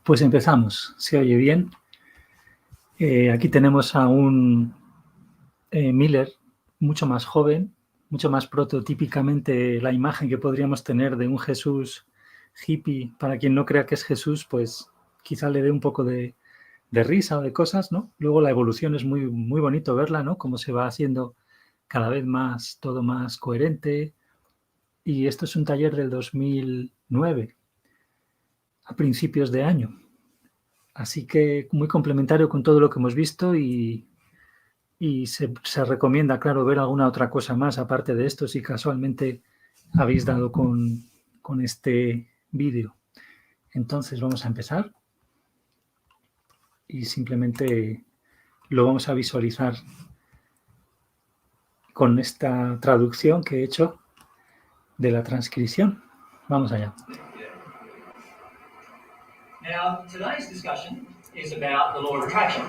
Pues empezamos. ¿Se oye bien? Aquí tenemos a un Miller mucho más joven, mucho más prototípicamente la imagen que podríamos tener de un Jesús hippie. Para quien no crea que es Jesús, pues quizá le dé un poco de risa o de cosas, ¿no? Luego la evolución es muy, muy bonito verla, ¿no? Cómo se va haciendo cada vez más, todo más coherente. Y esto es un taller del 2009, a principios de año. Así que muy complementario con todo lo que hemos visto y se recomienda, claro, ver alguna otra cosa más aparte de esto si casualmente habéis dado con este vídeo. Entonces vamos a empezar y simplemente lo vamos a visualizar con esta traducción que he hecho de la transcripción. Vamos allá. Now, today's discussion is about the law of attraction.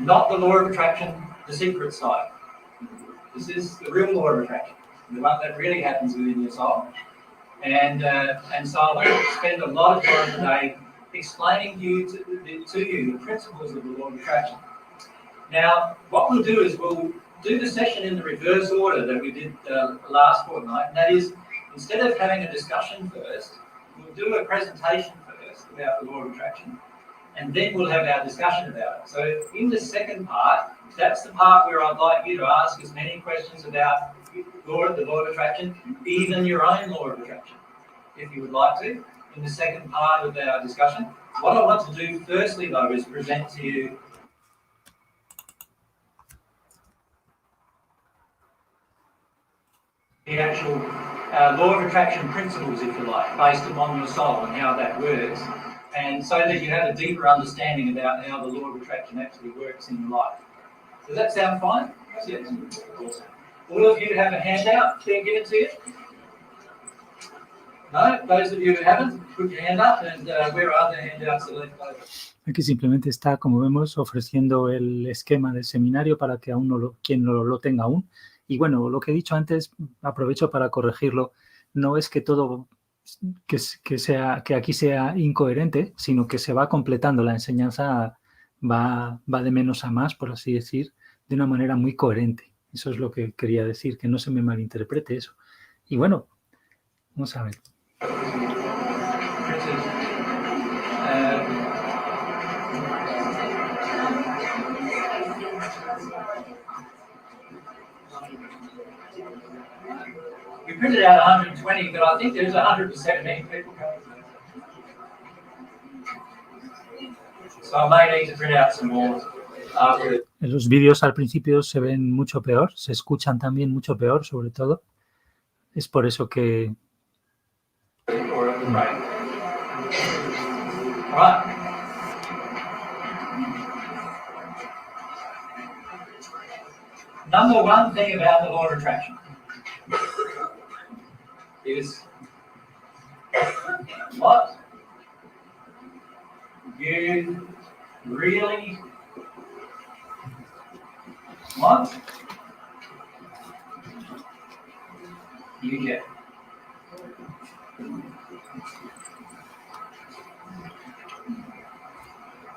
Not the law of attraction, the secret side. This is the real law of attraction, the one that really happens within your soul. And so I want to spend a lot of time today explaining to you the principles of the law of attraction. Now, what we'll do is we'll do the session in the reverse order that we did last fortnight, and that is, instead of having a discussion first, we'll do a presentation first about the law of attraction, and then we'll have our discussion about it. So in the second part, that's the part where I'd like you to ask as many questions about the law of attraction, even your own law of attraction, if you would like to, in the second part of our discussion. What I want to do firstly, though, is present to you the actual law of attraction principles, if you like, based upon your soul and how that works, and so that you have a deeper understanding about how the law of attraction actually works in your life. Does that sound fine? Yes. Awesome. All of you have a handout being given to you? No? Those of you who haven't, put your hand up, and where are the handouts that left over? Aquí simplemente está, como vemos, ofreciendo el esquema del seminario para que quien no lo tenga aún. Y bueno, lo que he dicho antes, aprovecho para corregirlo, no es que todo, que aquí sea incoherente, sino que se va completando, la enseñanza va de menos a más, por así decir, de una manera muy coherente. Eso es lo que quería decir, que no se me malinterprete eso. Y bueno, vamos a ver. We printed out 120, but I think there's 117 people coming. So I may need to print out some more after. En los vídeos al principio se ven mucho peor, se escuchan también mucho peor, sobre todo. Es por eso que... Right. Number one thing about the law of attraction is what you really want, you get.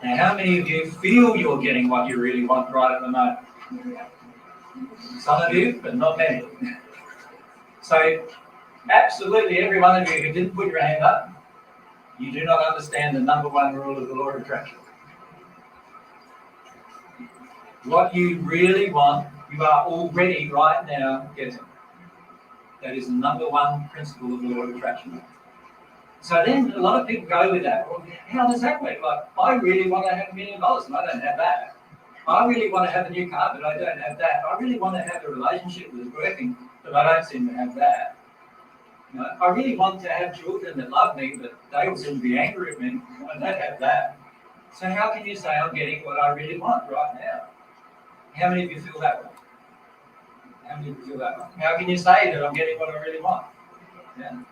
Now, how many of you feel you're getting what you really want right at the moment? Some of you, but not many. So, absolutely every one of you who didn't put your hand up, you do not understand the number one rule of the law of attraction. What you really want, you are already right now getting. That is the number one principle of the law of attraction. So then a lot of people go with that. Well, how does that work? Like, I really want to have $1 million and I don't have that. I really want to have a new car, but I don't have that. I really want to have a relationship that's working, but I don't seem to have that. You know, I really want to have children that love me, but they all seem to be angry at me. I don't have that. So how can you say I'm getting what I really want right now? How many of you feel that way? How many of you feel that way? How can you say that I'm getting what I really want? Yeah.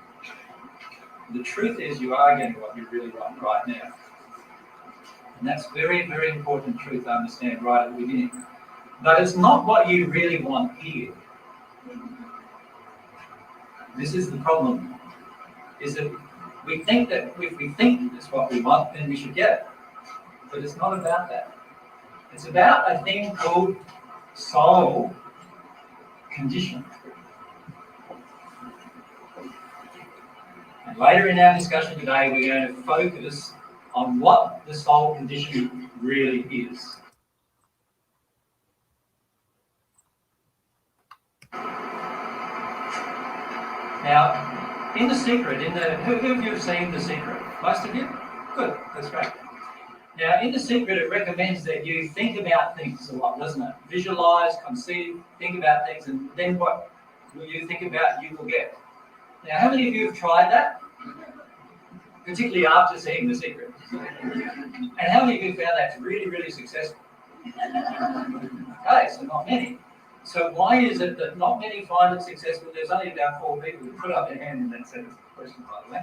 The truth is you are getting what you really want right now. And that's very, very important truth to understand right at the beginning. But it's not what you really want here. This is the problem, is that We think that if we think it's what we want, then we should get it. But it's not about that. It's about a thing called soul condition. And later in our discussion today, we're going to focus on what the soul condition really is. Now, in The Secret, who of you have seen The Secret? Most of you? Good, that's great. Now, in The Secret, it recommends that you think about things a lot, doesn't it? Visualize, conceive, think about things, and then what you think about, you will get. Now, how many of you have tried that? Particularly after seeing The Secret. And how many of you found that really, really successful? Okay, so not many. So why is it that not many find it successful? There's only about 4 people who put up their hand in that set of questions, by the way.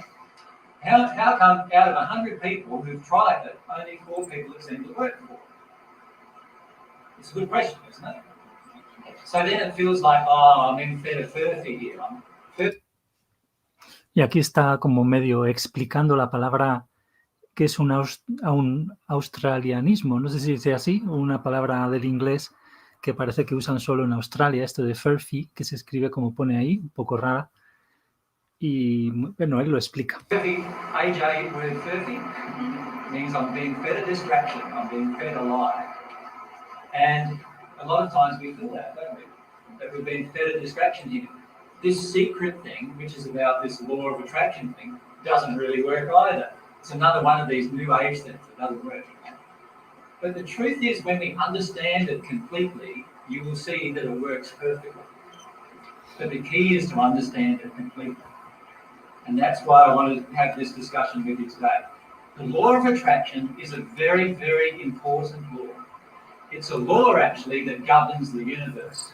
How come out of 100 people who've tried it, only 4 people have seemed to work for it? It's a good question, isn't it? So then it feels like, oh, I'm in fetty here. Y aquí está como medio explicando la palabra que es un australianismo, no sé si dice así, una palabra del inglés que parece que usan solo en Australia, esto de furphy, que se escribe como pone ahí, un poco rara. Y bueno, él lo explica. Furphy, AJ word furphy, means I'm being fed a distraction, I'm being fed a lie. And a lot of times we feel that, don't we? That we're being fed a distraction here. This secret thing, which is about this law of attraction thing, doesn't really work either. It's another one of these new age things that doesn't work. But the truth is, when we understand it completely, you will see that it works perfectly. But the key is to understand it completely. And that's why I want to have this discussion with you today. The law of attraction is a very, very important law. It's a law, actually, that governs the universe.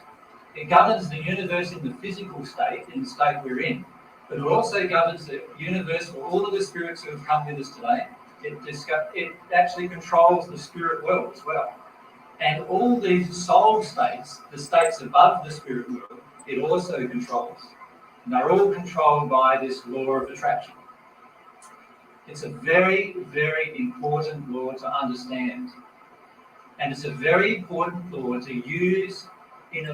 It governs the universe in the physical state, in the state we're in, but it also governs the universe for all of the spirits who have come with us today. It actually controls the spirit world as well. And all these soul states, the states above the spirit world, it also controls. And they're all controlled by this law of attraction. It's a very, very important law to understand. And it's a very important law to use in a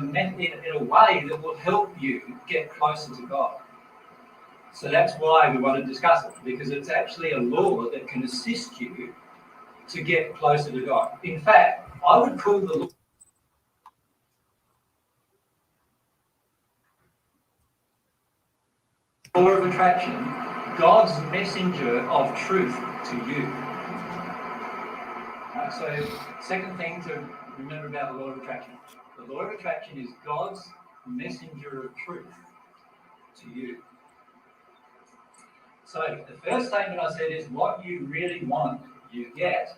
way that will help you get closer to God. So that's why we want to discuss it, because it's actually a law that can assist you to get closer to God. In fact, I would call the law of attraction God's messenger of truth to you. So, second thing to remember about the law of attraction. The law of attraction is God's messenger of truth to you. So the first statement I said is what you really want, you get.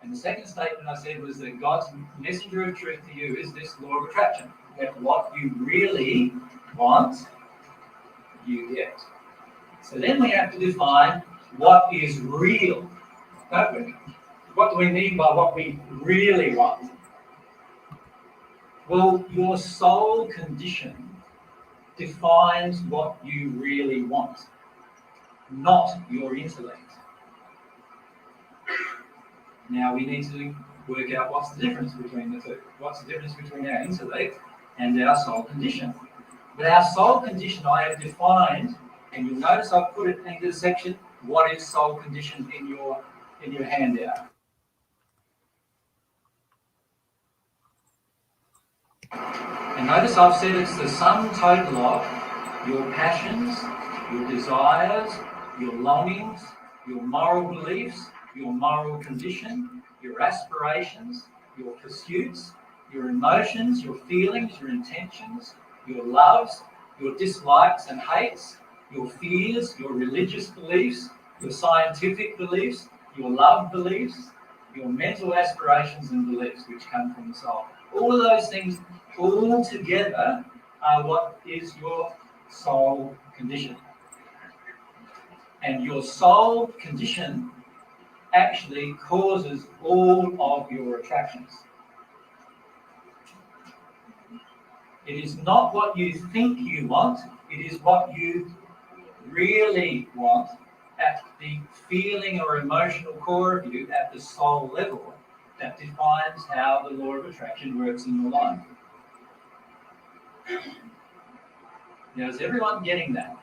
And the second statement I said was that God's messenger of truth to you is this law of attraction. That what you really want, you get. So then we have to define what is real, don't we? What do we mean by what we really want? Well, your soul condition defines what you really want, not your intellect. Now we need to work out what's the difference between the two. What's the difference between our intellect and our soul condition? But our soul condition I have defined, and you'll notice I've put it into the section, what is soul condition in your handout. And notice I've said it's the sum total of your passions, your desires, your longings, your moral beliefs, your moral condition, your aspirations, your pursuits, your emotions, your feelings, your intentions, your loves, your dislikes and hates, your fears, your religious beliefs, your scientific beliefs, your love beliefs, your mental aspirations and beliefs which come from the soul. All of those things all together are what is your soul condition. And your soul condition actually causes all of your attractions. It is not what you think you want, it is what you really want at the feeling or emotional core of you, at the soul level, that defines how the law of attraction works in your life. Now, is everyone getting that?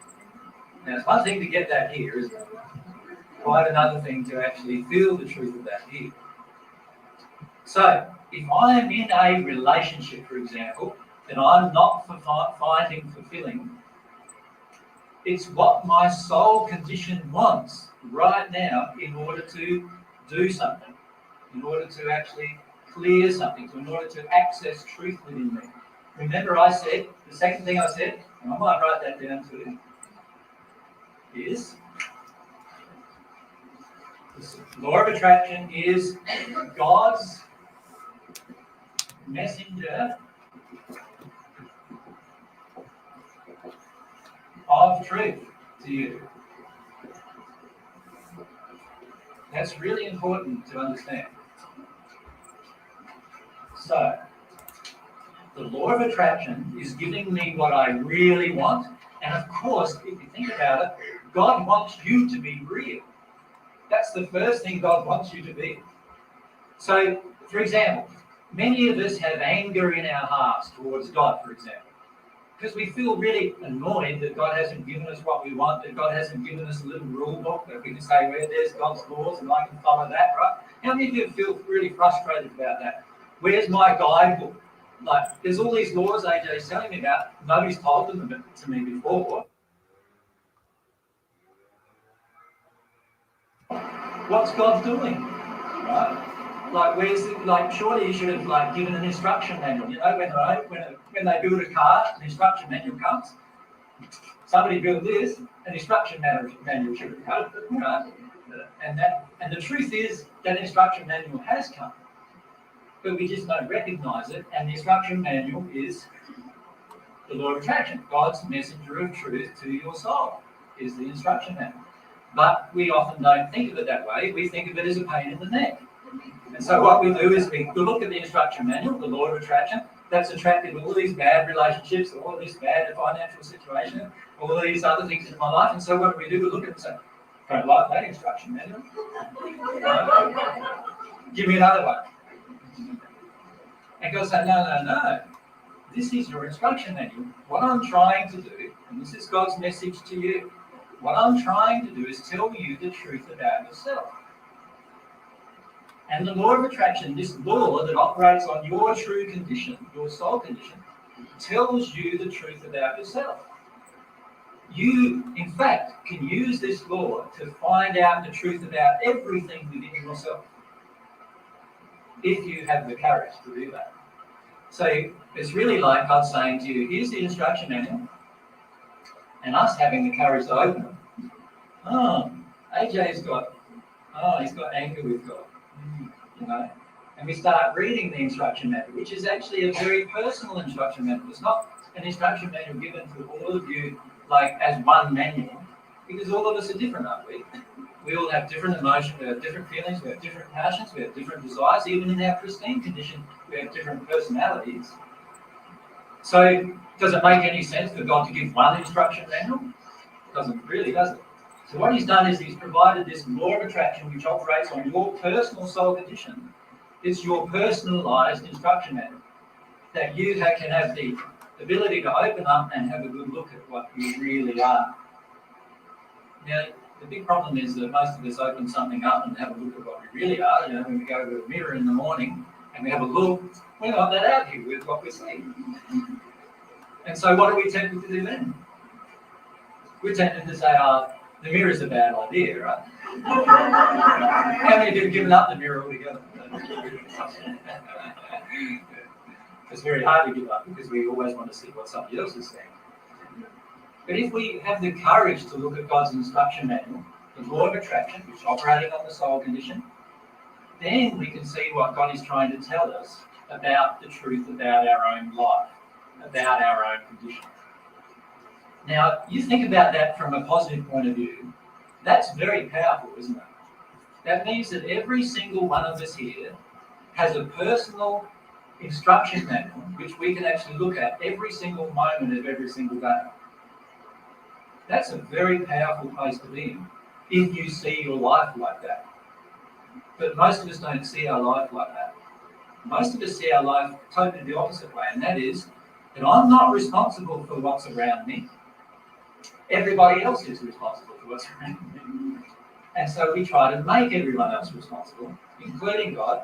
Now, it's one thing to get that here, isn't it? Quite another thing to actually feel the truth of that here. So, if I am in a relationship, for example, that I'm not finding fulfilling, it's what my soul condition wants right now in order to do something, in order to actually clear something, in order to access truth within me. Remember I said, the second thing I said, and I might write that down too, is the law of attraction is God's messenger of truth to you. That's really important to understand. So, the law of attraction is giving me what I really want, and of course, if you think about it, God wants you to be real. That's the first thing God wants you to be. So, for example, many of us have anger in our hearts towards God, for example, because we feel really annoyed that God hasn't given us what we want, that God hasn't given us a little rule book that we can say, well, there's God's laws and I can follow that, right? How many of you feel really frustrated about that? Where's my guidebook? Like, there's all these laws AJ's telling me about, nobody's told them to me before. What's God doing? Right? Like, where's the, like, surely you should have like given an instruction manual. You know, when they build a car, an instruction manual comes. Somebody built this, an instruction manual should have come. Right? And the truth is that instruction manual has come, but we just don't recognise it. And the instruction manual is the law of attraction. God's messenger of truth to your soul is the instruction manual. But we often don't think of it that way. We think of it as a pain in the neck. And so what we do is we look at the instruction manual, the law of attraction, that's attracted all these bad relationships, all this bad financial situation, all these other things in my life. And so what do? We look at it and say, don't like that instruction manual. Give me another one. And God said, no. This is your instruction manual. What I'm trying to do, and this is God's message to you, what I'm trying to do is tell you the truth about yourself. And the law of attraction, this law that operates on your true condition, your soul condition, tells you the truth about yourself. You, in fact, can use this law to find out the truth about everything within yourself, if you have the courage to do that. So it's really like God saying to you, here's the instruction manual, and us having the courage to open it. Oh, AJ's got, he's got anger with God. You know, and we start reading the instruction manual, which is actually a very personal instruction manual. It's not an instruction manual given to all of you like as one manual, because all of us are different, aren't we? We all have different emotions, we have different feelings, we have different passions, we have different desires. Even in our pristine condition, we have different personalities. So does it make any sense for God to give one instruction manual? Doesn't really, does it? So what he's done is he's provided this law of attraction which operates on your personal soul condition. It's your personalised instruction manual that you can have the ability to open up and have a good look at what you really are. Now, the big problem is that most of us open something up and have a look at what we really are. You know, when we go to a mirror in the morning and we have a look, we're not that out here with what we see. And so what are we tempted to do then? We're tempted to say, the mirror is a bad idea, right? How many of you have given up the mirror altogether? It's very hard to give up because we always want to see what somebody else is saying. But if we have the courage to look at God's instruction manual, the law of attraction, which is operating on the soul condition, then we can see what God is trying to tell us about the truth about our own life, about our own condition. Now, you think about that from a positive point of view, that's very powerful, isn't it? That means that every single one of us here has a personal instruction manual which we can actually look at every single moment of every single day. That's a very powerful place to be in. if you see your life like that. But most of us don't see our life like that. Most of us see our life totally the opposite way, and that is that I'm not responsible for what's around me. Everybody else is responsible for what's around me. And so we try to make everyone else responsible, including God,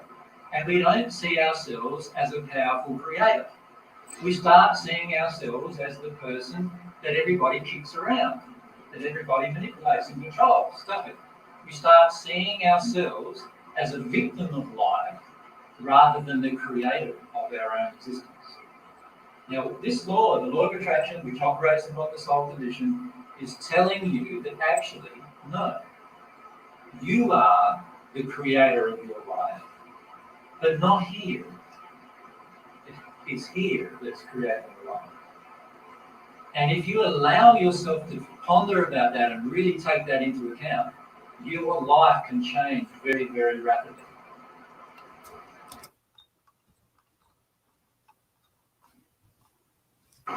and we don't see ourselves as a powerful creator. We start seeing ourselves as the person that everybody kicks around, that everybody manipulates and controls. Stuff it. We start seeing ourselves as a victim of life rather than the creator of our own existence. Now, this law, the law of attraction, which operates upon the soul condition, is telling you that actually, no, you are the creator of your life, but not here. It's here that's creating your life. And if you allow yourself to ponder about that and really take that into account, your life can change very, very rapidly.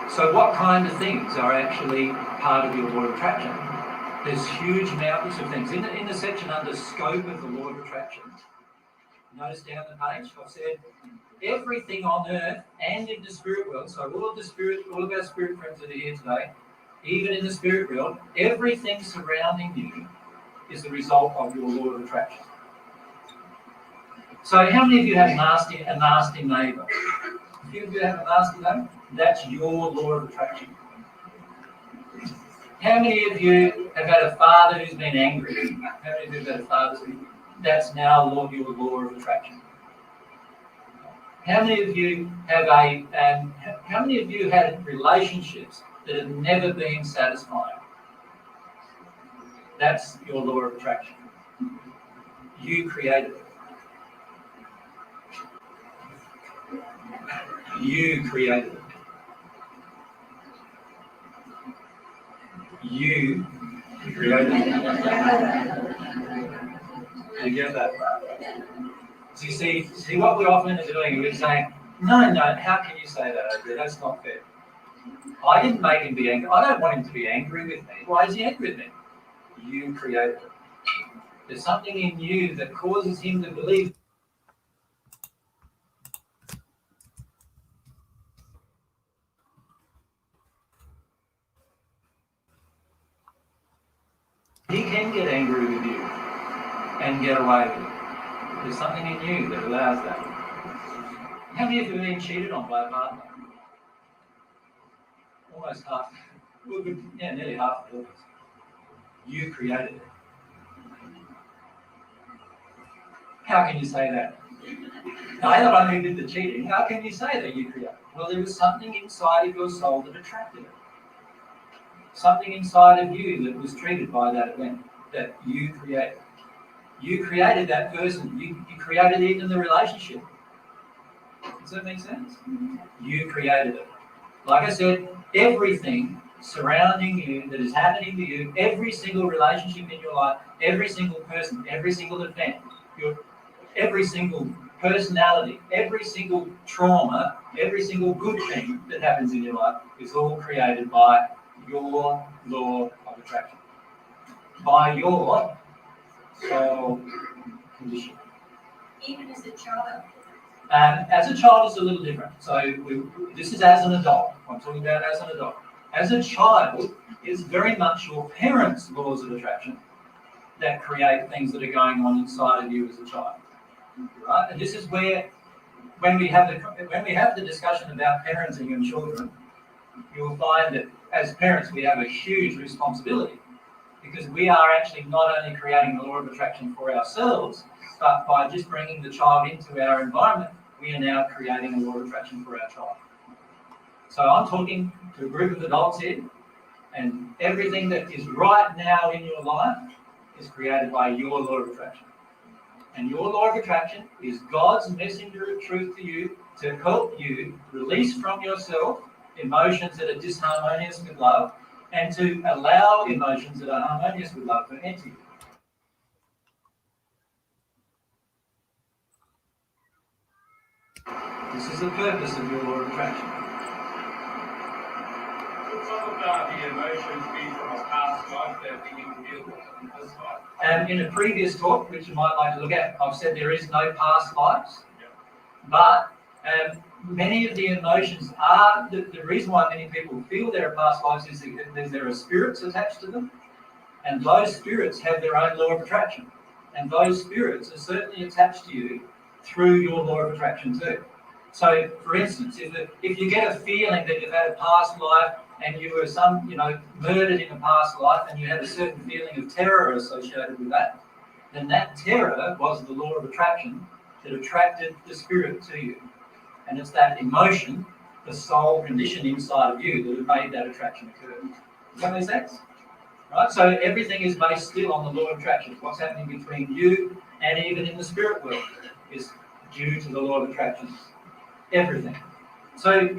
So what kind of things are actually part of your law of attraction? There's huge mountains of things. In the section under scope of the law of attraction, notice down the page, I've said everything on earth and in the spirit world, so all of our spirit friends that are here today, even in the spirit world, everything surrounding you is the result of your law of attraction. So how many of you have a nasty neighbour? A few of you have a nasty neighbour? That's your law of attraction. How many of you have had a father who's been angry? How many of you have had a father who's been... That's now your law of attraction. How many of you have how many of you had relationships that have never been satisfying? That's your law of attraction. You created it. You created it. You created it. You get that? So you see what we're often doing, we're saying, no, how can you say that? That's not fair. I didn't make him be angry. I don't want him to be angry with me. Why is he angry with me? You created it. There's something in you that causes him to believe he can get angry with you and get away with it. There's something in you that allows that. How many of you have been cheated on by a partner? Almost half. Nearly half of us. You created it. How can you say that? I not only did the cheating, how can you say that you created it? Well, there was something inside of your soul that attracted it. Something inside of you that was triggered by that event that you created. You created that person. You created even the relationship. Does that make sense? You created it. Like I said, everything surrounding you that is happening to you, every single relationship in your life, every single person, every single event, every single personality, every single trauma, every single good thing that happens in your life is all created by your law of attraction. By your soul condition. Even as a child? As a child, it's a little different. So this is as an adult. I'm talking about as an adult. As a child, it's very much your parents' laws of attraction that create things that are going on inside of you as a child. Right? And this is where, when we have the discussion about parenting and children, you'll find that as parents we have a huge responsibility, because we are actually not only creating the law of attraction for ourselves, but by just bringing the child into our environment, we are now creating a law of attraction for our child. So I'm talking to a group of adults here, and everything that is right now in your life is created by your law of attraction. And your law of attraction is God's messenger of truth to you to help you release from yourself emotions that are disharmonious with love, and to allow emotions that are harmonious with love to enter you. This is the purpose of your law of attraction. some of the emotions be from a past life that we can deal with in this life? And in a previous talk, which you might like to look at, I've said there is no past lives, but many of the emotions are, the reason why many people feel there are past lives is that there are spirits attached to them, and those spirits have their own law of attraction, and those spirits are certainly attached to you through your law of attraction too. So, for instance, if you get a feeling that you've had a past life and you were murdered in a past life, and you had a certain feeling of terror associated with that, then that terror was the law of attraction that attracted the spirit to you. And it's that emotion, the soul condition inside of you, that have made that attraction occur. Does that make sense? Right? So everything is based still on the law of attraction. What's happening between you and even in the spirit world is due to the law of attraction. Everything. So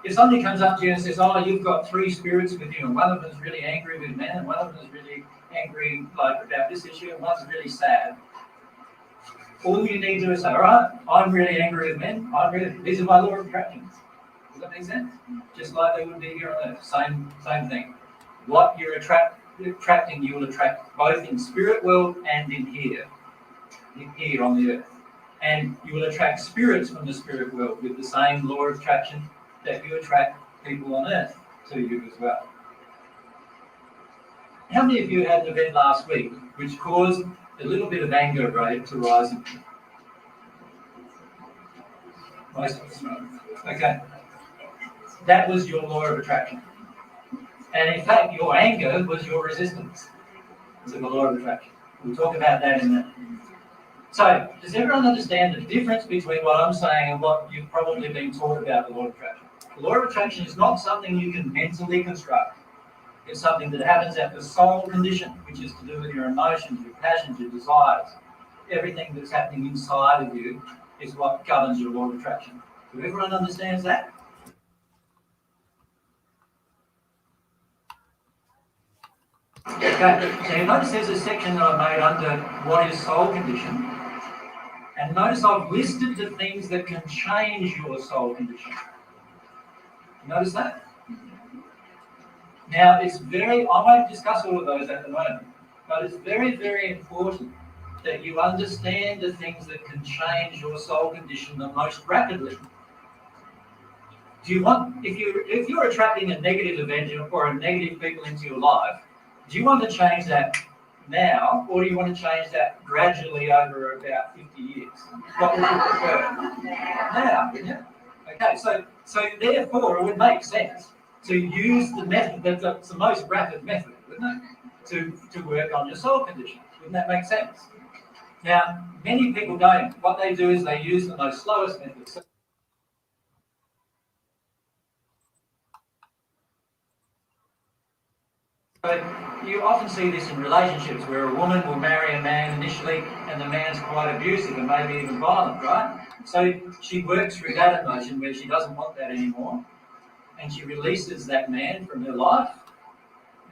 if somebody comes up to you and says, oh, you've got three spirits with you, and one of them is really angry with men, and one of them is really angry about this issue, and one's really sad, all you need to do is say, all right, I'm really angry with men, these are my law of attraction. Does that make sense? Just like they would be here on earth. Same thing. What you're attracting, you will attract both in spirit world and in here on the earth. And you will attract spirits from the spirit world with the same law of attraction that you attract people on earth to you as well. How many of you had an event last week which caused a little bit of anger to rise in you? Most of us. Okay. That was your law of attraction. And in fact, your anger was your resistance to the law of attraction. We'll talk about that in a minute. So, does everyone understand the difference between what I'm saying and what you've probably been taught about the law of attraction? The law of attraction is not something you can mentally construct. It's something that happens at the soul condition, which is to do with your emotions, your passions, your desires. Everything that's happening inside of you is what governs your law of attraction. So everyone understands that? Okay, so you notice there's a section that I made under what is soul condition. And notice I've listed the things that can change your soul condition. Notice that? Now, I won't discuss all of those at the moment, but it's very, very important that you understand the things that can change your soul condition the most rapidly. If you're attracting a negative event or a negative people into your life, do you want to change that now, or do you want to change that gradually over about 50 years? What would you prefer? Now, wouldn't you? Okay, so therefore it would make sense to use the method that's the most rapid method, wouldn't it? To work on your soul condition. Wouldn't that make sense? Now, many people don't. What they do is they use the most slowest method. So you often see this in relationships where a woman will marry a man initially and the man's quite abusive and maybe even violent, right? So she works through that emotion where she doesn't want that anymore, and she releases that man from her life,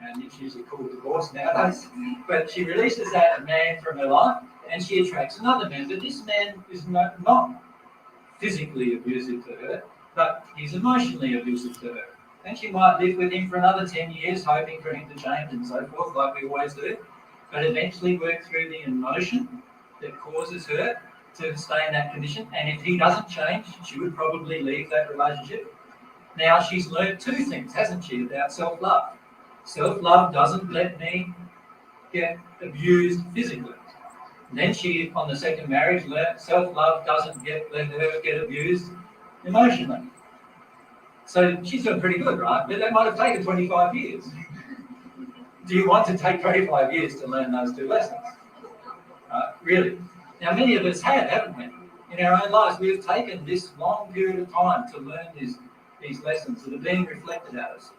and it's usually called divorce nowadays, but she releases that man from her life and she attracts another man. But this man is not physically abusive to her, but he's emotionally abusive to her. And she might live with him for another 10 years, hoping for him to change and so forth, like we always do, but eventually work through the emotion that causes her to stay in that condition. And if he doesn't change, she would probably leave that relationship. Now, she's learned two things, hasn't she, about self-love. Self-love doesn't let me get abused physically. And then she, on the second marriage, learned self-love doesn't let her get abused emotionally. So she's doing pretty good, right? But that might have taken 25 years. Do you want to take 25 years to learn those two lessons? Really? Now, many of us have, haven't we? In our own lives, we've taken this long period of time to learn these lessons that are being reflected at us.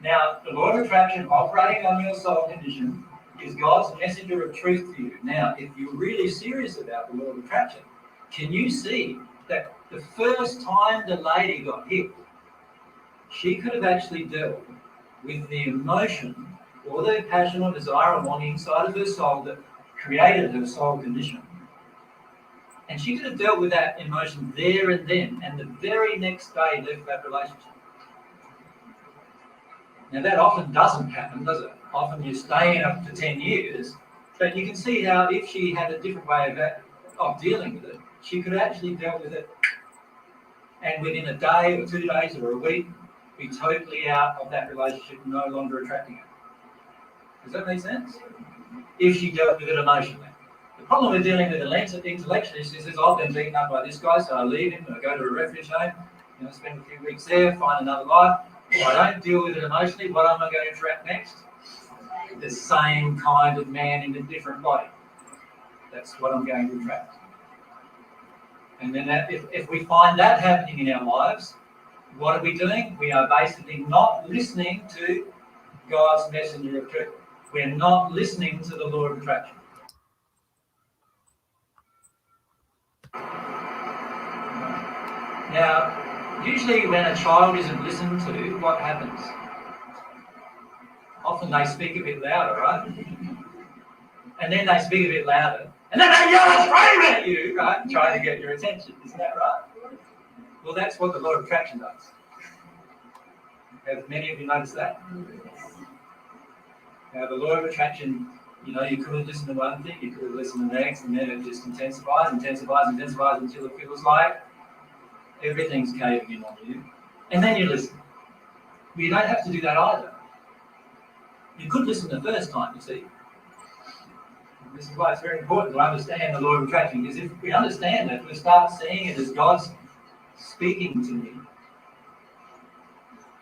Now, the law of attraction operating on your soul condition is God's messenger of truth to you. Now, if you're really serious about the law of attraction, can you see that the first time the lady got hit, she could have actually dealt with the emotion or the passion or desire or longing inside of her soul that created her soul condition. And she could have dealt with that emotion there and then, and the very next day left that relationship. Now that often doesn't happen, does it? Often you're staying up to 10 years, but you can see how if she had a different way of dealing with it, she could actually deal with it and within a day or 2 days or a week, be totally out of that relationship, no longer attracting it. Does that make sense? If she dealt with it emotionally. The problem with dealing with it intellectually is she says, I've been beaten up by this guy, so I leave him, I go to a refuge home, spend a few weeks there, find another life. If I don't deal with it emotionally, what am I going to attract next? The same kind of man in a different body. That's what I'm going to attract. And then if we find that happening in our lives, what are we doing? We are basically not listening to God's messenger of truth. We're not listening to the law of attraction. Now, usually when a child isn't listened to, what happens? Often they speak a bit louder, right? And then they speak a bit louder, and then they yell and scream at you, right? Trying to get your attention. Isn't that right? Well, that's what the law of attraction does. Have many of you noticed that? Now, the law of attraction, you could have listened to one thing, you could have listened to the next, and then it just intensifies until it feels like everything's caving in on you. And then you listen. But you don't have to do that either. You could listen the first time, you see. This is why it's very important to understand the law of attraction, because if we understand it, we'll start seeing it as God's speaking to me.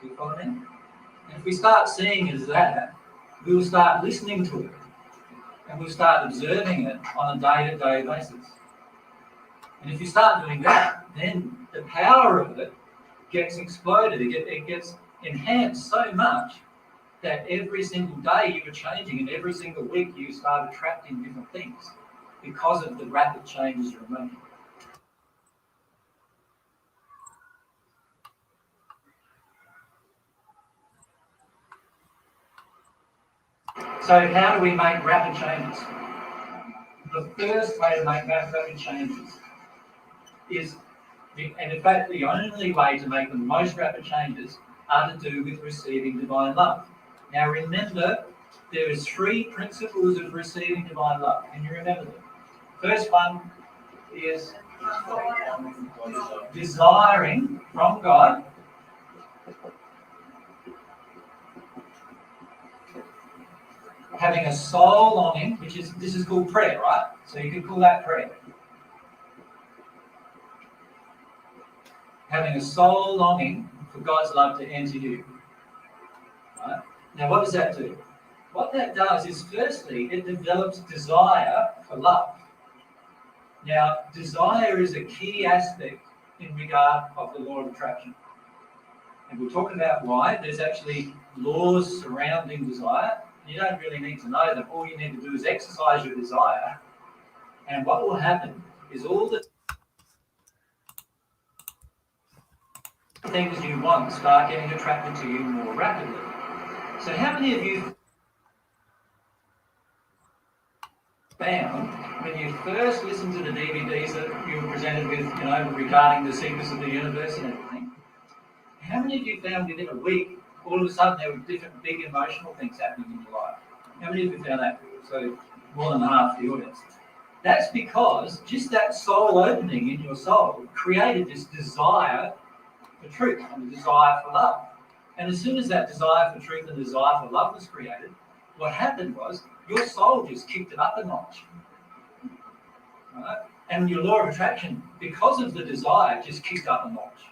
Do you follow me? And if we start seeing it as that, we will start listening to it. And we'll start observing it on a day-to-day basis. And if you start doing that, then the power of it gets exploded. It gets enhanced so much that every single day you are changing, and every single week you start attracting different things because of the rapid changes you're making. So how do we make rapid changes? The first way to make rapid changes is, and in fact the only way to make the most rapid changes are to do with receiving divine love. Now remember, there is 3 principles of receiving divine love. Can you remember them? First one is desiring from God. Having a soul longing, this is called prayer, right? So you can call that prayer. Having a soul longing for God's love to enter you. Right? Now what does that do? What that does is, firstly, it develops desire for love. Now, desire is a key aspect in regard of the law of attraction. And we'll talk about why. There's actually laws surrounding desire. You don't really need to know them. All you need to do is exercise your desire. And what will happen is all the things you want start getting attracted to you more rapidly. So how many of you found when you first listened to the DVDs that you were presented with, regarding the secrets of the universe and everything, how many of you found within a week, all of a sudden there were different big emotional things happening in your life? How many of you found that? So more than half the audience. That's because just that soul opening in your soul created this desire for truth and a desire for love. And as soon as that desire for truth and desire for love was created, what happened was your soul just kicked it up a notch. Right? And your law of attraction, because of the desire, just kicked up a notch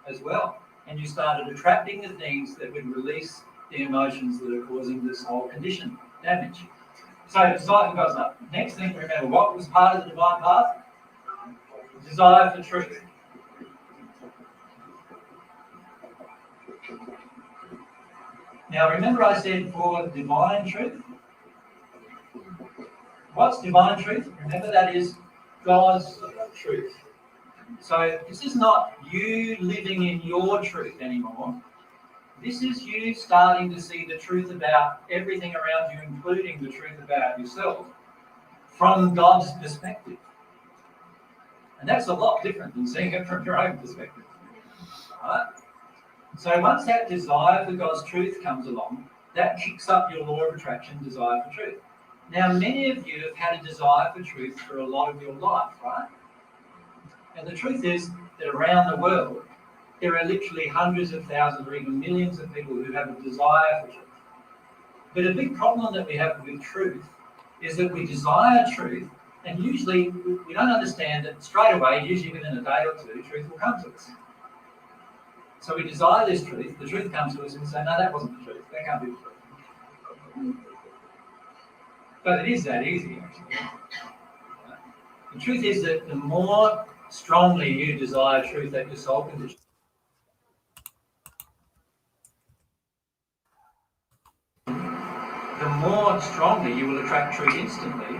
as well. And you started attracting the things that would release the emotions that are causing this whole condition damage. So desire for God's love. Next thing to remember, what was part of the divine path? Desire for truth. Now remember I said for divine truth? What's divine truth? Remember that is God's truth. So this is not you living in your truth anymore. This is you starting to see the truth about everything around you, including the truth about yourself, from God's perspective. And that's a lot different than seeing it from your own perspective. Right? So once that desire for God's truth comes along, that kicks up your law of attraction, desire for truth. Now, many of you have had a desire for truth for a lot of your life, right? And the truth is that around the world, there are literally hundreds of thousands or even millions of people who have a desire for truth. But a big problem that we have with truth is that we desire truth, and usually we don't understand that straight away, usually within a day or two, truth will come to us. So we desire this truth, the truth comes to us and we say, no, that wasn't the truth, that can't be the truth. But it is that easy, actually. The truth is that the more strongly you desire truth that your soul condition, the more strongly you will attract truth instantly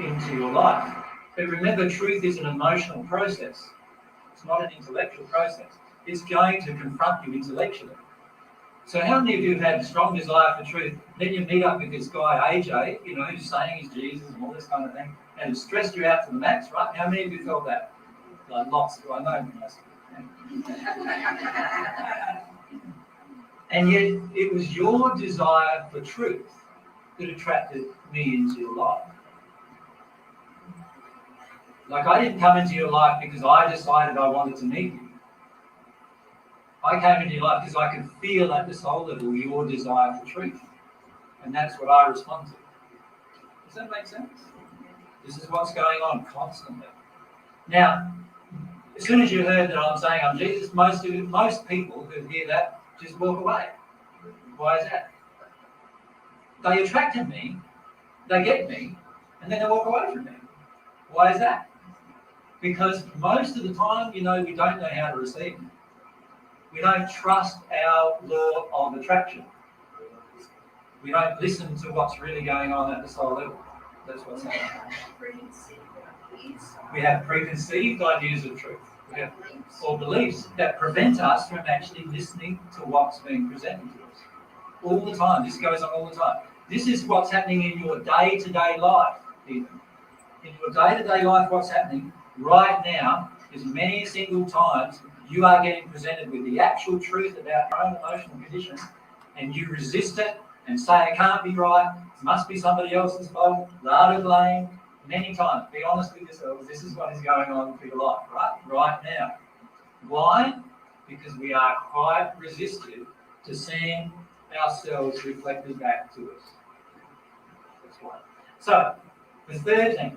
into your life. But remember, truth is an emotional process. It's not an intellectual process. It's going to confront you intellectually. So how many of you have had a strong desire for truth, then you meet up with this guy, AJ, who's saying he's Jesus and all this kind of thing, and it's stressed you out to the max, right? How many of you felt that? Like lots, I know most of you. And yet, it was your desire for truth that attracted me into your life. Like, I didn't come into your life because I decided I wanted to meet you. I came into your life because I could feel at the soul level your desire for truth. And that's what I respond to. Does that make sense? This is what's going on constantly. Now, as soon as you heard that I'm saying I'm Jesus, most people who hear that just walk away. Why is that? They attracted me, they get me, and then they walk away from me. Why is that? Because most of the time, we don't know how to receive. We don't trust our law of attraction. We don't listen to what's really going on at the soul level. That's what's happening. We have preconceived ideas of truth. We have or beliefs that prevent us from actually listening to what's being presented to us. All the time. This goes on all the time. This is what's happening in your day-to-day life, even. In your day-to-day life, what's happening right now is many single times you are getting presented with the actual truth about your own emotional condition, and you resist it and say it can't be right, it must be somebody else's fault, blah, blah, blame. Many times, be honest with yourselves, this is what is going on for your life, right now. Why? Because we are quite resistive to seeing ourselves reflected back to us. That's why. So, the third thing,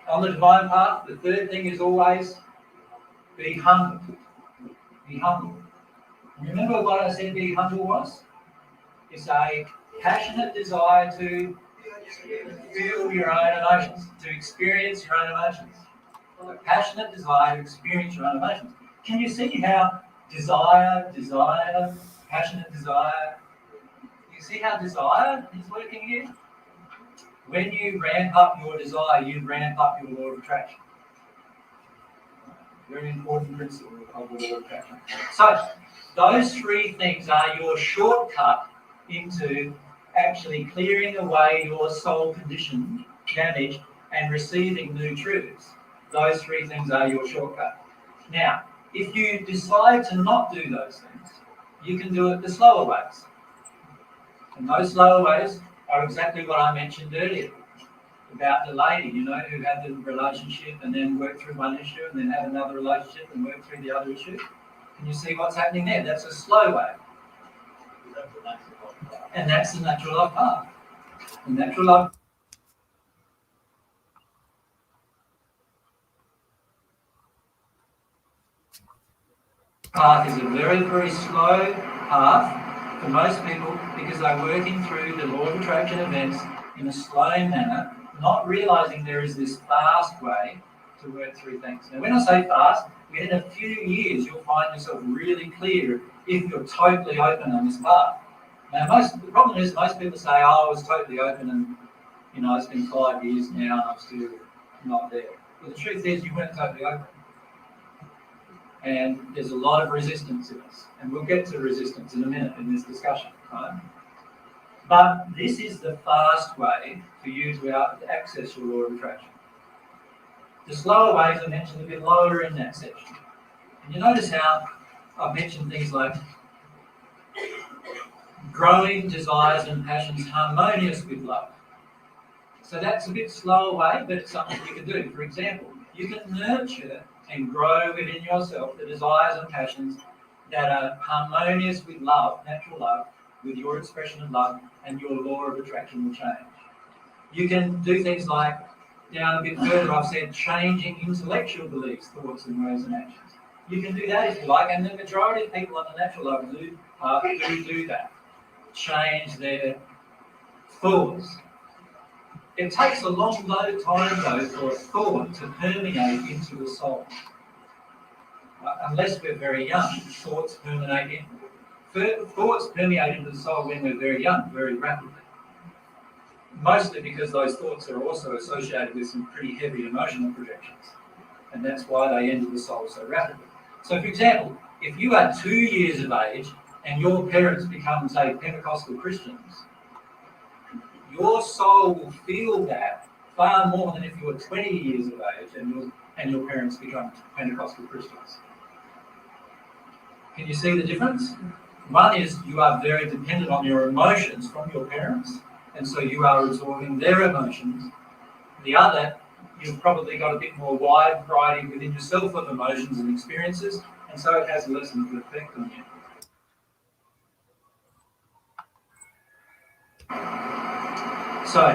on the divine path, the third thing is always be humble. Be humble. Remember what I said be humble was? It's a passionate desire to feel your own emotions, to experience your own emotions. A passionate desire to experience your own emotions. Can you see how desire, passionate desire, you see how desire is working here? When you ramp up your desire, you ramp up your law of attraction. Very important principle of the law of attraction. So, those three things are your shortcut into actually clearing away your soul condition damage and receiving new truths. Those three things are your shortcut. Now, if you decide to not do those things, you can do it the slower ways. And those slower ways are exactly what I mentioned earlier about the lady, who had the relationship and then worked through one issue and then had another relationship and worked through the other issue. Can you see what's happening there? That's a slow way. And that's the natural love path. The natural love path is a very, very slow path for most people because they're working through the law of attraction events in a slow manner, not realizing there is this fast way to work through things. Now, when I say fast, within a few years, you'll find yourself really clear if you're totally open on this path. Now, the problem is most people say, I was totally open and, it's been 5 years now and I'm still not there. But the truth is you weren't totally open. And there's a lot of resistance in us. And we'll get to resistance in a minute in this discussion, right? But this is the fast way for you to access your law of attraction. The slower ways I mentioned a bit lower in that section. And you notice how I've mentioned things like growing desires and passions harmonious with love. So that's a bit slower way, but it's something you can do. For example, you can nurture and grow within yourself the desires and passions that are harmonious with love, natural love, with your expression of love, and your law of attraction will change. You can do things like, down a bit further, I've said changing intellectual beliefs, thoughts, and ways and actions. You can do that if you like, and the majority of people on the natural love do that. Change their thoughts. It takes a long load of time, though, for a thought to permeate into the soul. Unless we're very young, thoughts permeate into the soul when we're very young, very rapidly. Mostly because those thoughts are also associated with some pretty heavy emotional projections. And that's why they enter the soul so rapidly. So, for example, if you are 2 years of age and your parents become, say, Pentecostal Christians, your soul will feel that far more than if you were 20 years of age and your parents become Pentecostal Christians. Can you see the difference? One is you are very dependent on your emotions from your parents, and so you are absorbing their emotions. The other, you've probably got a bit more wide variety within yourself of emotions and experiences, and so it has less of an effect on you. So,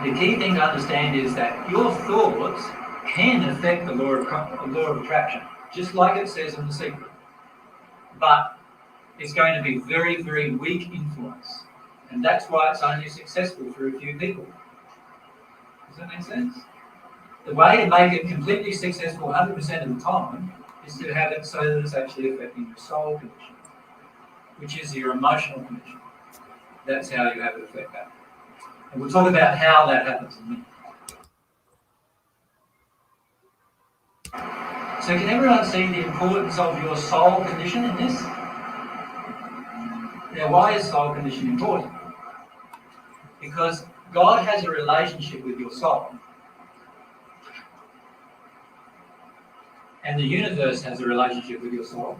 the key thing to understand is that your thoughts can affect the law of attraction, just like it says in The Secret. But it's going to be very, very weak influence. And that's why it's only successful for a few people. Does that make sense? The way to make it completely successful 100% of the time is to have it so that it's actually affecting your soul condition, which is your emotional condition. That's how you have it affect that. And we'll talk about how that happens in a minute. So can everyone see the importance of your soul condition in this? Now, why is soul condition important? Because God has a relationship with your soul. And the universe has a relationship with your soul.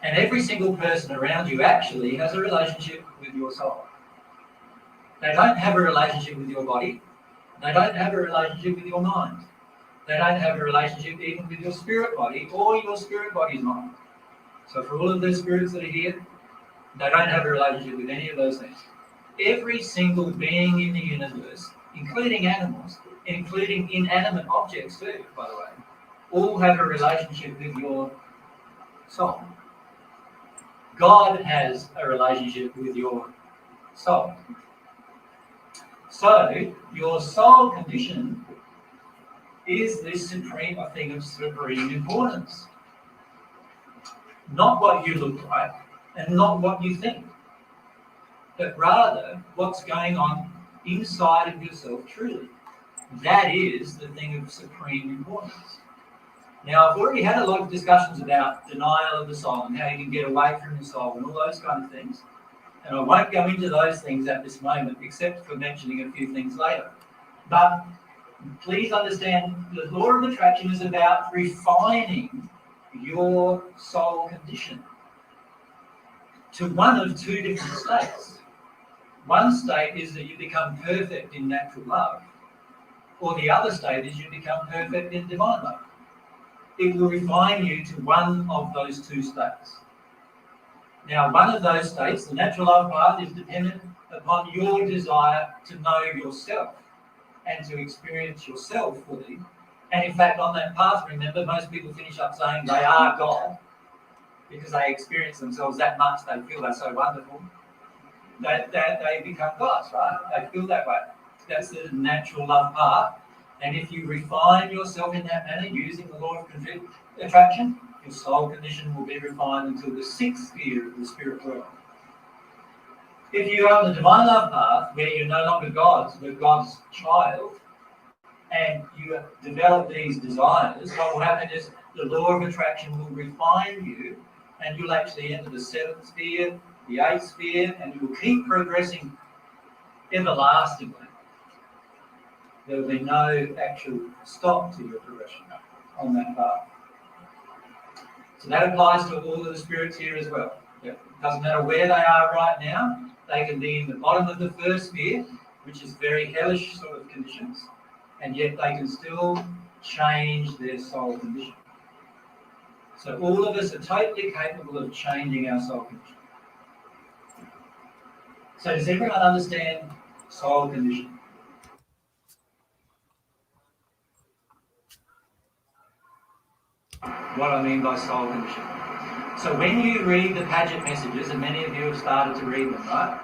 And every single person around you actually has a relationship with your soul. They don't have a relationship with your body. They don't have a relationship with your mind. They don't have a relationship even with your spirit body or your spirit body's mind. So for all of the spirits that are here, they don't have a relationship with any of those things. Every single being in the universe, including animals, including inanimate objects too, by the way, all have a relationship with your soul. God has a relationship with your soul. So, your soul condition is this supreme, a thing of supreme importance. Not what you look like and not what you think, but rather what's going on inside of yourself truly. That is the thing of supreme importance. Now, I've already had a lot of discussions about denial of the soul and how you can get away from the soul and all those kind of things. And I won't go into those things at this moment, except for mentioning a few things later. But please understand, the law of attraction is about refining your soul condition to one of two different states. One state is that you become perfect in natural love, or the other state is you become perfect in divine love. It will refine you to one of those two states. Now, one of those states, the natural love path, is dependent upon your desire to know yourself and to experience yourself fully. And in fact, on that path, remember, most people finish up saying they are God because they experience themselves that much, they feel they're so wonderful, that they become gods, right? They feel that way. That's the natural love path. And if you refine yourself in that manner, using the law of attraction, your soul condition will be refined until the sixth sphere of the spirit world. If you are on the divine love path, where you're no longer gods, but God's child, and you develop these desires, what will happen is the law of attraction will refine you, and you'll actually enter the seventh sphere, the eighth sphere, and you will keep progressing everlastingly. There will be no actual stop to your progression on that path. So that applies to all of the spirits here as well. It doesn't matter where they are right now. They can be in the bottom of the first sphere, which is very hellish sort of conditions, and yet they can still change their soul condition. So all of us are totally capable of changing our soul condition. So does everyone understand soul condition? What I mean by soul condition. So when you read the pageant messages, and many of you have started to read them, right?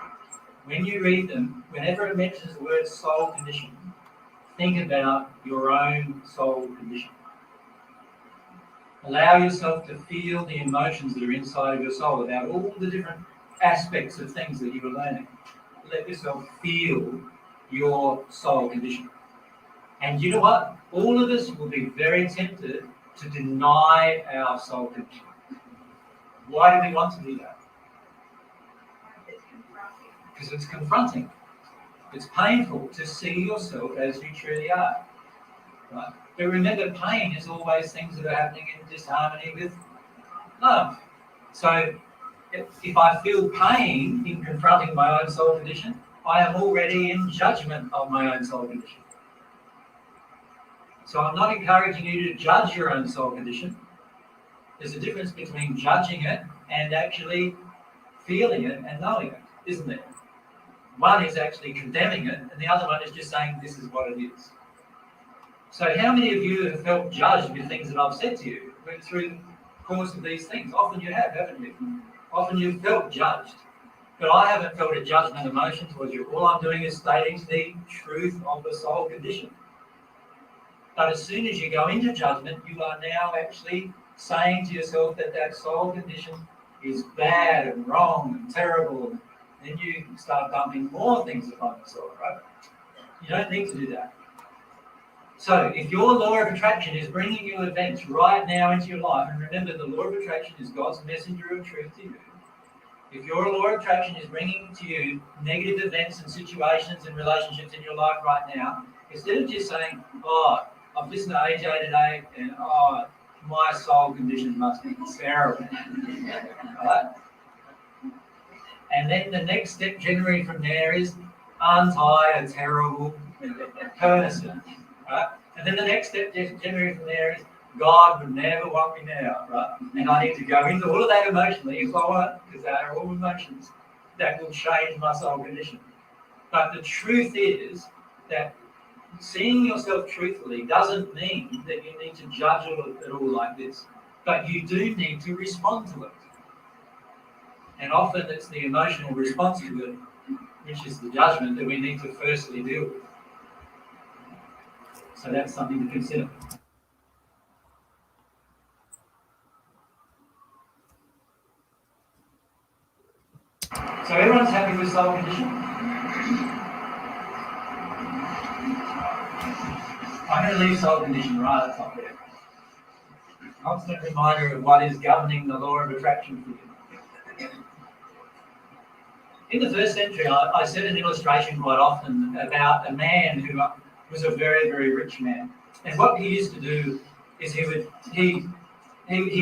When you read them, whenever it mentions the word soul condition, think about your own soul condition. Allow yourself to feel the emotions that are inside of your soul about all the different aspects of things that you are learning. Let yourself feel your soul condition. And you know what? All of us will be very tempted to deny our soul condition. Why do we want to do that? Because it's confronting. It's painful to see yourself as you truly are. Right? But remember, pain is always things that are happening in disharmony with love. So if I feel pain in confronting my own soul condition, I am already in judgment of my own soul condition. So I'm not encouraging you to judge your own soul condition. There's a difference between judging it and actually feeling it and knowing it, isn't there? One is actually condemning it, and the other one is just saying this is what it is. So how many of you have felt judged with things that I've said to you through the course of these things? Often you have, haven't you? Often you've felt judged. But I haven't felt a judgment emotion towards you. All I'm doing is stating the truth of the soul condition. But as soon as you go into judgment, you are now actually saying to yourself that that soul condition is bad and wrong and terrible. And then you start dumping more things upon yourself, right? You don't need to do that. So if your law of attraction is bringing you events right now into your life, and remember the law of attraction is God's messenger of truth to you. If your law of attraction is bringing to you negative events and situations and relationships in your life right now, instead of just saying, oh, I've listened to AJ today and oh, my soul condition must be terrible. Right? And then the next step generally from there is, aren't I a terrible person? Right? And then the next step generally from there is, God would never want me now, right? And I need to go into all of that emotionally if I want, because they are all emotions that will change my soul condition. But the truth is that seeing yourself truthfully doesn't mean that you need to judge it all like this, but you do need to respond to it. And often it's the emotional response to it, which is the judgment, that we need to firstly deal with. So that's something to consider. So everyone's happy with soul condition? I'm going to leave soul condition right at the top there. Constant reminder of what is governing the law of attraction for you. In the first century, I said an illustration quite often about a man who was a very, very rich man. And what he used to do is he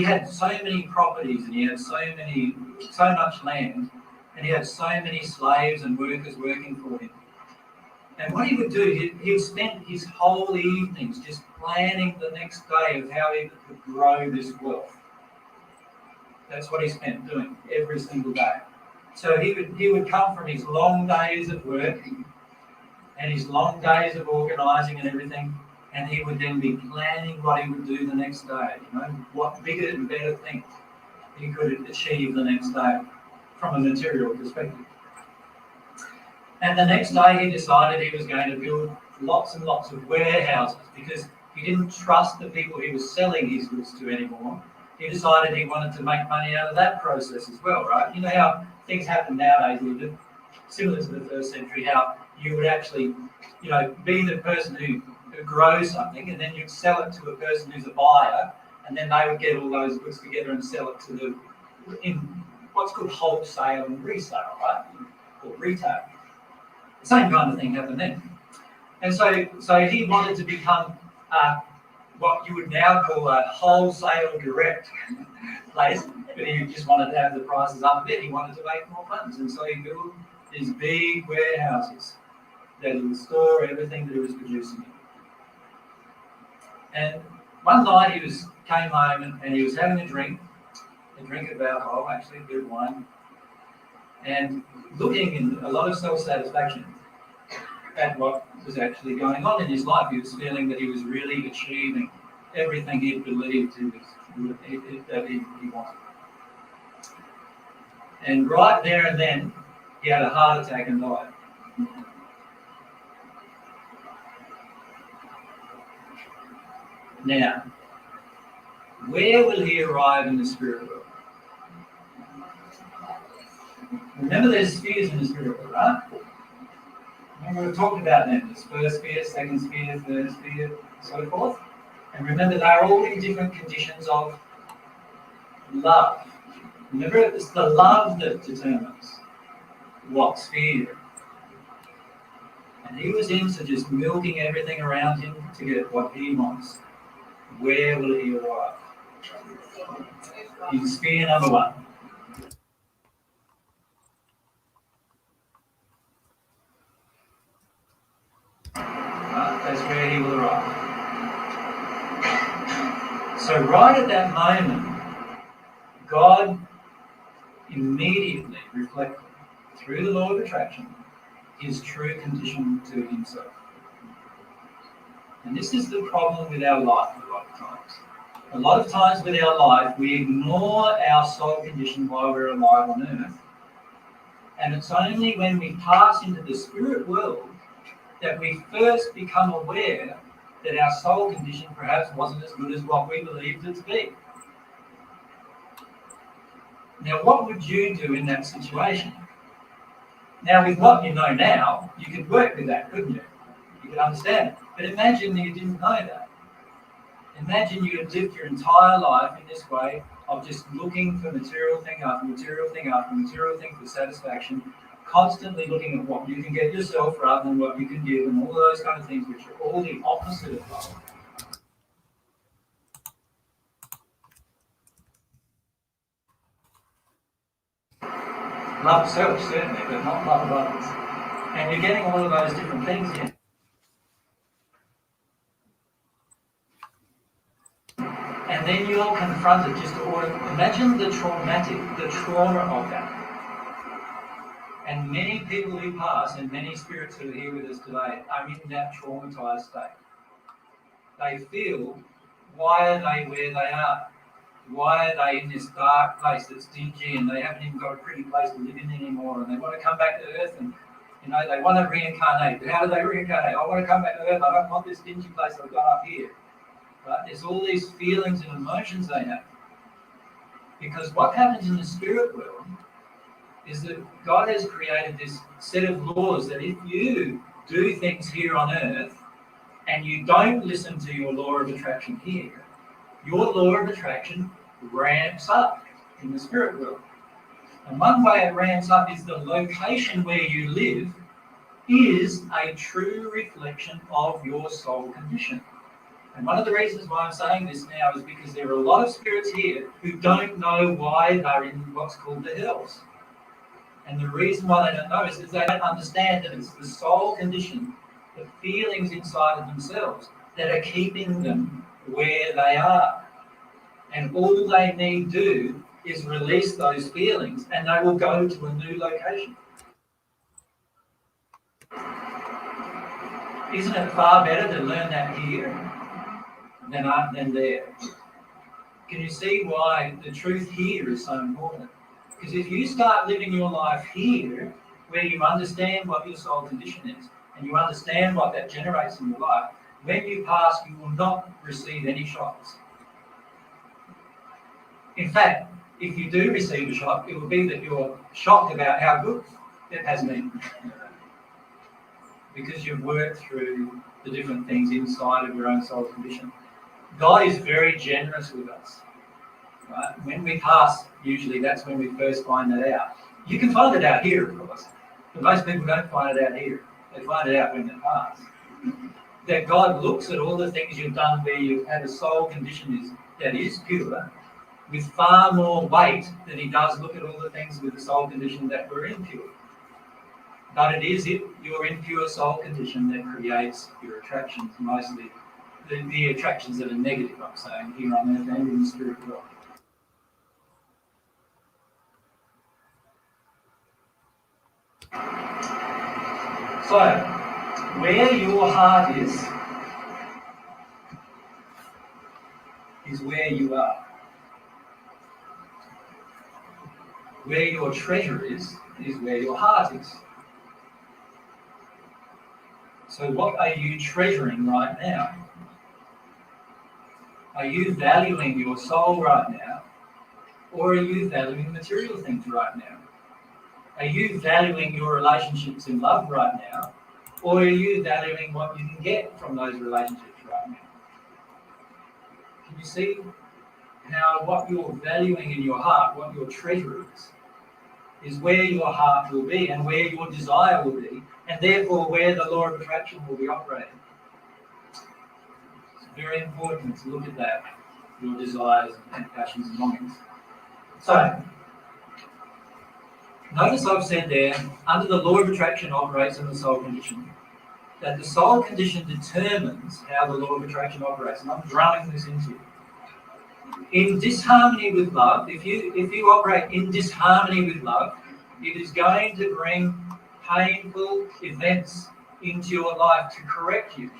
had so many properties, and he had so much land, and he had so many slaves and workers working for him. And what he would do, he would spend his whole evenings just planning the next day of how he could grow this wealth. That's what he spent doing every single day. So he would come from his long days of work and his long days of organising and everything, and he would then be planning what he would do the next day, what bigger and better things he could achieve the next day from a material perspective. And the next day he decided he was going to build lots and lots of warehouses because he didn't trust the people he was selling his goods to anymore. He decided he wanted to make money out of that process as well, right? You know how things happen nowadays, similar to the first century, how you would actually, be the person who grows something and then you'd sell it to a person who's a buyer, and then they would get all those goods together and sell it in what's called wholesale and resale, right? Or retail. The same kind of thing happened then. And so he wanted to become what you would now call a wholesale direct place, but he just wanted to have the prices up a bit. He wanted to make more funds, and so he built these big warehouses that he would store everything that he was producing. And one night he came home and he was having a drink of alcohol, actually a bit of wine, and looking in a lot of self-satisfaction at what was actually going on in his life. He was feeling that he was really achieving everything he believed that he wanted. And right there and then, he had a heart attack and died. Now, where will he arrive in the spirit world? Remember, there's spheres in the spirit world, right? Remember, we've talked about them. There's first sphere, second sphere, third sphere, so forth. And remember, they're all in different conditions of love. Remember, it's the love that determines what sphere. And he was into just milking everything around him to get what he wants. Where will he arrive? In sphere number 1. That's where he will arrive. So right at that moment, God immediately reflected through the law of attraction his true condition to himself. And this is the problem with our life a lot of times. A lot of times with our life, we ignore our soul condition while we're alive on earth. And it's only when we pass into the spirit world that we first become aware that our soul condition perhaps wasn't as good as what we believed it to be. Now, what would you do in that situation? Now, with what you know now, you could work with that, couldn't you? You could understand it. But imagine that you didn't know that. Imagine you had lived your entire life in this way of just looking for material thing after material thing after material thing for satisfaction, constantly looking at what you can get yourself rather than what you can give, and all those kind of things, which are all the opposite of love. Love of self, certainly, but not love of others. And you're getting all of those different things here. And then you're confronted just to imagine the trauma of that. And many people who pass, and many spirits who are here with us today, are in that traumatized state. They feel, why are they where they are? Why are they in this dark place that's dingy, and they haven't even got a pretty place to live in anymore, and they want to come back to earth, and they want to reincarnate. But how do they reincarnate? I want to come back to earth. I don't want this dingy place I've got up here. Right? There's all these feelings and emotions they have. Because what happens in the spirit world is that God has created this set of laws that if you do things here on earth and you don't listen to your law of attraction here, your law of attraction ramps up in the spirit world. And one way it ramps up is the location where you live is a true reflection of your soul condition. And one of the reasons why I'm saying this now is because there are a lot of spirits here who don't know why they're in what's called the hells. And the reason why they don't know is because they don't understand that it's the soul condition, the feelings inside of themselves, that are keeping them where they are. And all they need to do is release those feelings, and they will go to a new location. Isn't it far better to learn that here than there? Can you see why the truth here is so important? Because if you start living your life here, where you understand what your soul condition is, and you understand what that generates in your life, when you pass, you will not receive any shocks. In fact, if you do receive a shock, it will be that you're shocked about how good it has been. Because you've worked through the different things inside of your own soul condition. God is very generous with us. Right? When we pass, usually that's when we first find that out. You can find it out here, of course, but most people don't find it out here. They find it out when they pass. that God looks at all the things you've done where you've had a soul condition that is pure with far more weight than he does look at all the things with the soul condition that were impure. But it is your impure soul condition that creates your attractions, mostly the attractions that are negative, I'm saying, here on earth and in the spirit world. So, where your heart is where you are. Where your treasure is where your heart is. So what are you treasuring right now? Are you valuing your soul right now? Or are you valuing material things right now? Are you valuing your relationships in love right now? Or are you valuing what you can get from those relationships right now? Can you see how what you're valuing in your heart, what your treasure is where your heart will be and where your desire will be, and therefore where the law of attraction will be operating? It's very important to look at that, your desires and passions and longings. So, notice I've said there, under the law of attraction operates in the soul condition, that the soul condition determines how the law of attraction operates, and I'm drumming this into you. In disharmony with love, if you operate in disharmony with love, it is going to bring painful events into your life to correct you.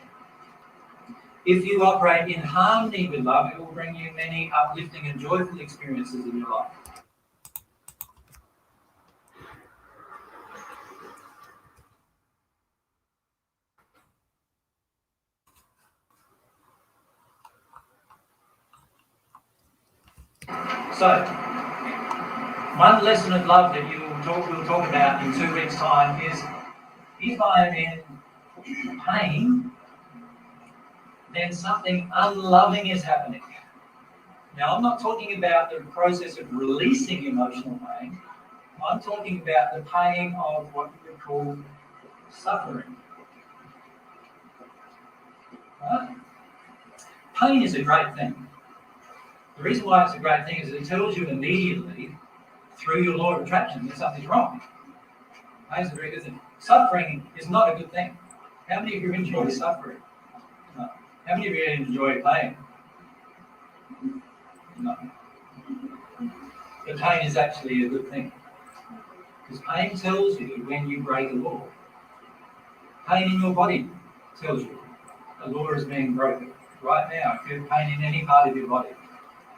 If you operate in harmony with love, it will bring you many uplifting and joyful experiences in your life. So, one lesson of love that we'll talk about in 2 weeks' time is, if I am in pain, then something unloving is happening. Now, I'm not talking about the process of releasing emotional pain. I'm talking about the pain of what we would call suffering. Right? Pain is a great thing. The reason why it's a great thing is it tells you immediately, through your law of attraction, that something's wrong. Pain is a very good thing. Suffering is not a good thing. How many of you enjoy suffering? No. How many of you enjoy pain? No. But pain is actually a good thing. Because pain tells you when you break a law. Pain in your body tells you a law is being broken. Right now, if you have pain in any part of your body,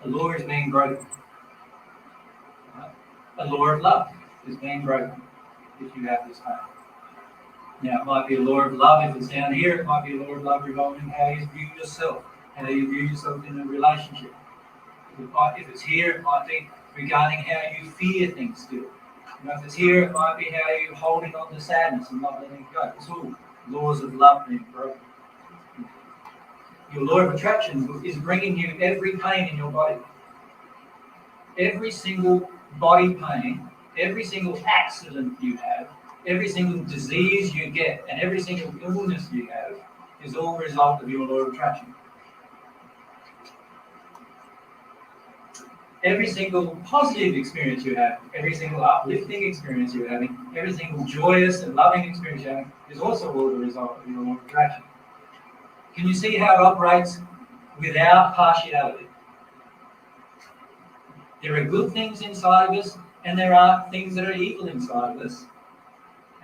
a law is being broken. Right? A law of love is being broken if you have this pain. Now, it might be a law of love if it's down here. It might be a law of love revolving how you view yourself, how you view yourself in a relationship. If it's here, it might be regarding how you fear things still. If it's here, it might be how you're holding on to sadness and not letting it go. It's all laws of love being broken. Your law of attraction is bringing you every pain in your body. Every single body pain, every single accident you have, every single disease you get, and every single illness you have is all a result of your law of attraction. Every single positive experience you have, every single uplifting experience you're having, every single joyous and loving experience you're having is also all the result of your law of attraction. Can you see how it operates without partiality? There are good things inside of us, and there are things that are evil inside of us.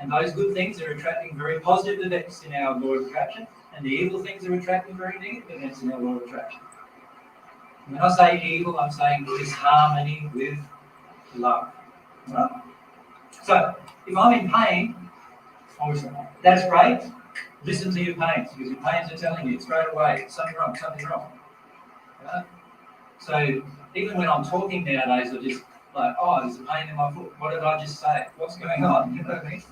And those good things are attracting very positive events in our law of attraction, and the evil things are attracting very negative events in our law of attraction. When I say evil, I'm saying disharmony with love. Right? So, if I'm in pain, that's great. Listen to your pains, because your pains are telling you straight away, something wrong, something wrong. Right? So, even when I'm talking nowadays, I just like, oh, there's a pain in my foot. What did I just say? What's going on? You know what I mean?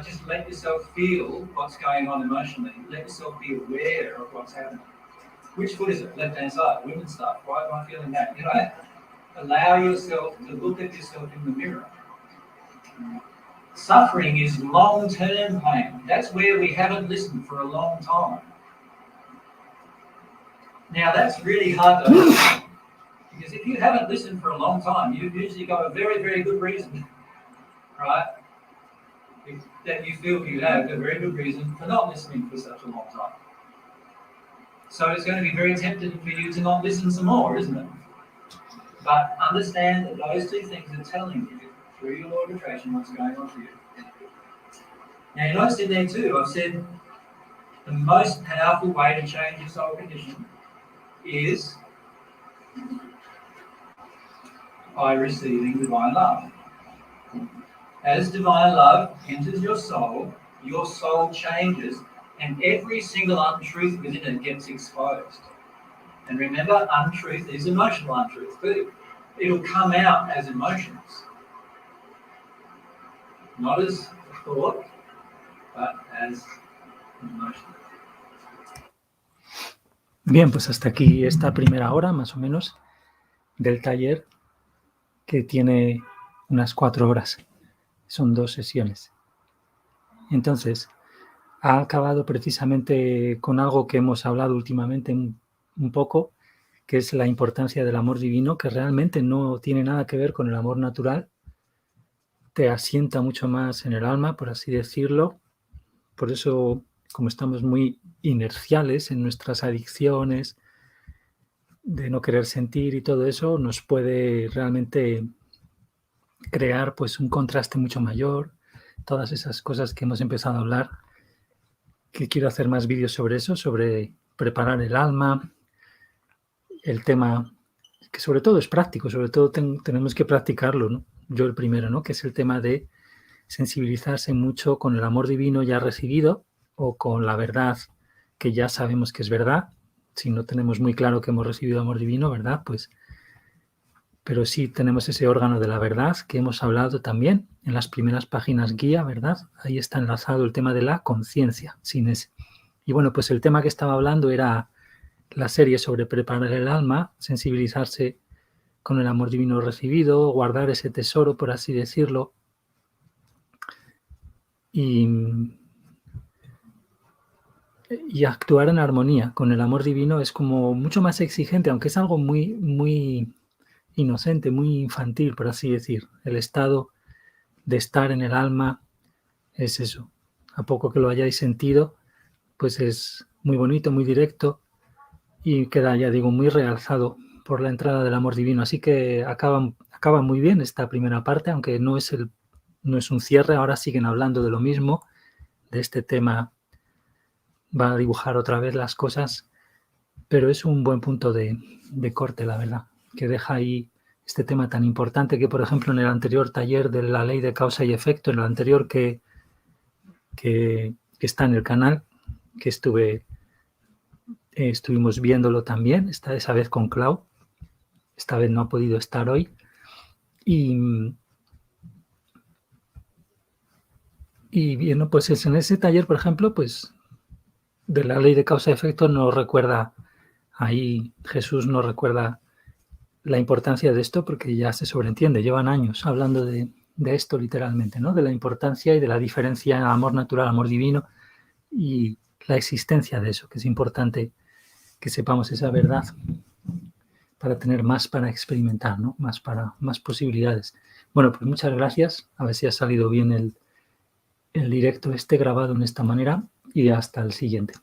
Just let yourself feel what's going on emotionally. Let yourself be aware of what's happening. Which foot is it? Left-hand side, women's stuff. Why am I feeling that? You know, allow yourself to look at yourself in the mirror. Suffering is long-term pain. That's where we haven't listened for a long time. Now that's really hard to understand, because if you haven't listened for a long time, you've usually got a very, very good reason, right? That you feel you have a very good reason for not listening for such a long time. So it's going to be very tempting for you to not listen some more, isn't it? But understand that those two things are telling you, through your law of attraction, what's going on for you. Now you notice in there too, I've said the most powerful way to change your soul condition is by receiving divine love. As divine love enters your soul changes, and every single untruth within it gets exposed. And remember, untruth is emotional untruth, but it'll come out as emotions. Not as a thought, but as an emotion. Bien, pues hasta aquí esta primera hora, más o menos, del taller, que tiene unas 4 horas. Son 2 sesiones. Entonces, ha acabado precisamente con algo que hemos hablado últimamente un poco, que es la importancia del amor divino, que realmente no tiene nada que ver con el amor natural. Te asienta mucho más en el alma, por así decirlo. Por eso, como estamos muy inerciales en nuestras adicciones, de no querer sentir y todo eso, nos puede realmente crear pues un contraste mucho mayor. Todas esas cosas que hemos empezado a hablar, que quiero hacer más vídeos sobre eso, sobre preparar el alma, el tema que sobre todo es práctico, sobre todo tenemos que practicarlo, ¿no? Yo el primero, ¿no? Que es el tema de sensibilizarse mucho con el amor divino ya recibido o con la verdad que ya sabemos que es verdad. Si no tenemos muy claro que hemos recibido amor divino, ¿verdad? Pues, pero sí tenemos ese órgano de la verdad que hemos hablado también en las primeras páginas guía, ¿verdad? Ahí está enlazado el tema de la conciencia, sin ese. Y bueno, pues el tema que estaba hablando era la serie sobre preparar el alma, sensibilizarse con el amor divino recibido, guardar ese tesoro, por así decirlo, y actuar en armonía con el amor divino es como mucho más exigente, aunque es algo muy, muy inocente, muy infantil, por así decir. El estado de estar en el alma es eso. A poco que lo hayáis sentido, pues es muy bonito, muy directo y queda, ya digo, muy realzado por la entrada del amor divino. Así que acaba muy bien esta primera parte, aunque no es un cierre. Ahora siguen hablando de lo mismo, de este tema. Va a dibujar otra vez las cosas, pero es un buen punto de corte, la verdad, que deja ahí este tema tan importante que, por ejemplo, en el anterior taller de la ley de causa y efecto, en el anterior que está en el canal, que estuvimos viéndolo también, esa vez con Clau, esta vez no ha podido estar hoy, y bien, pues en ese taller, por ejemplo, pues de la ley de causa y efecto no recuerda, ahí Jesús no recuerda la importancia de esto porque ya se sobreentiende, llevan años hablando de esto literalmente, ¿no? De la importancia y de la diferencia en amor natural, amor divino y la existencia de eso, que es importante que sepamos esa verdad para tener más para experimentar, ¿no? Más posibilidades. Bueno, pues muchas gracias, a ver si ha salido bien el directo grabado en esta manera y hasta el siguiente.